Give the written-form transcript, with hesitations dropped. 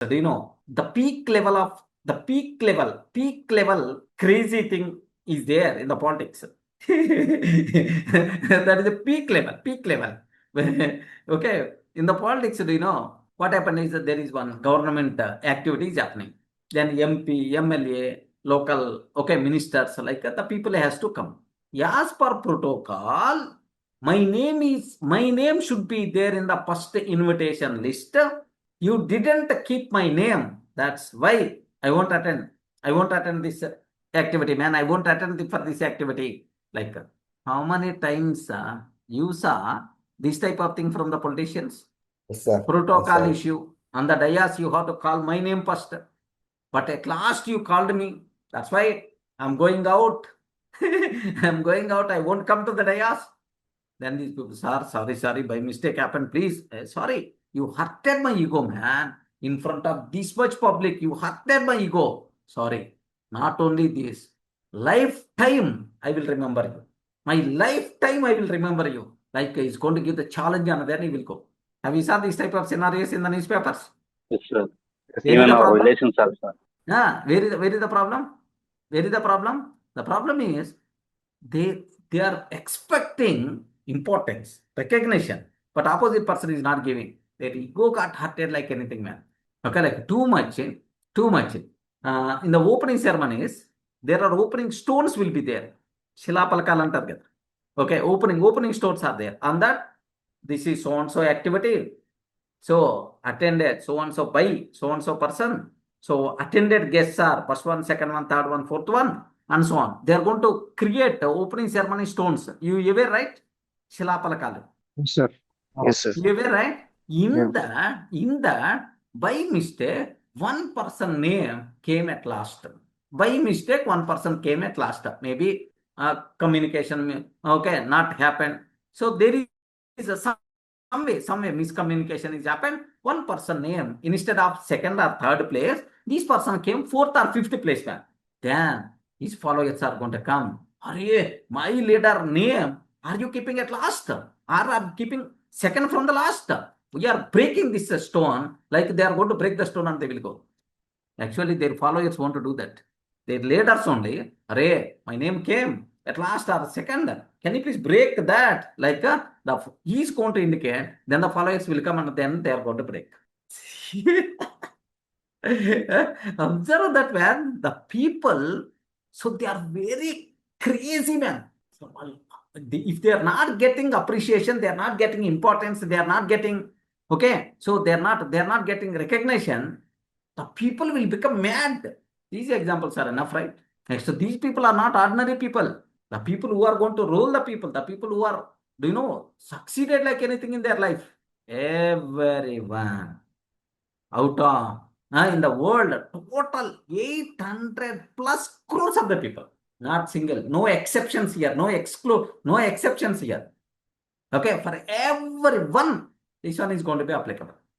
Do you know the peak level crazy thing is there in the politics. That is the peak level. Okay, in the politics, do you know what happened is that there is one government activity is happening. Then MP, MLA, local, okay, ministers, like the people has to come. As per protocol, my name should be there in the first invitation list. You didn't keep my name. That's why I won't attend. I won't attend this activity, man. I won't attend for this activity. Like, how many times you saw this type of thing from the politicians? Yes, sir. Protocol Yes, sir. issue. On the dais, you have to call my name first. But at last, you called me. That's why I'm going out. I'm going out. I won't come to the dais. Then these people, sir, sorry, by mistake happened, please. Sorry, you hurted my ego, man. In front of this much public, you hurted my ego. Sorry. Not only this, lifetime I will remember you. My lifetime I will remember you. Like he's going to give the challenge and then he will go. Have you seen these type of scenarios in the newspapers? Yes, sir. Yes, Where is even the our problem? relations also. Where is the problem? Where is the problem? The problem is they are expecting importance, recognition, but opposite person is not giving. Their ego got hurted like anything, man. Okay, like too much. In the opening ceremonies, there are opening stones will be there. Shilapalakal antar kada. Okay, opening stones are there. On that, this is so and so activity. So attended so and so by so and so person. So attended guests are first one, second one, third one, fourth one, and so on. They are going to create opening ceremony stones. You aware, right? Shilapalakalu. Yes, sir. Yes, sir. You aware, right? Yeah. In that, by mistake, one person name came at last. By mistake, one person came at last. Maybe communication, okay, not happened. So there is a some way miscommunication is happened. One person name instead of second or third place, this person came fourth or fifth place, man. Then his followers are going to come. Arey, my leader name, are you keeping at last? Or are keeping second from the last? We are breaking this stone, like they are going to break the stone and they will go. Actually, their followers want to do that. Their leaders only, Arey, my name came at last or second. Can you please break that? Like he is going to indicate, then the followers will come and then they are going to break. Observe that, man. The people, so they are very crazy, man. So, if they are not getting appreciation, they are not getting importance, they are not getting, okay, so they are not getting recognition, the people will become mad. These examples are enough, right? So these people are not ordinary people. The people who are going to rule the people who are, succeeded like anything in their life. Everyone out of in the world, total 800 plus crores of the people. Not single, no exceptions here, no exceptions here. Okay, for everyone, this one is going to be applicable.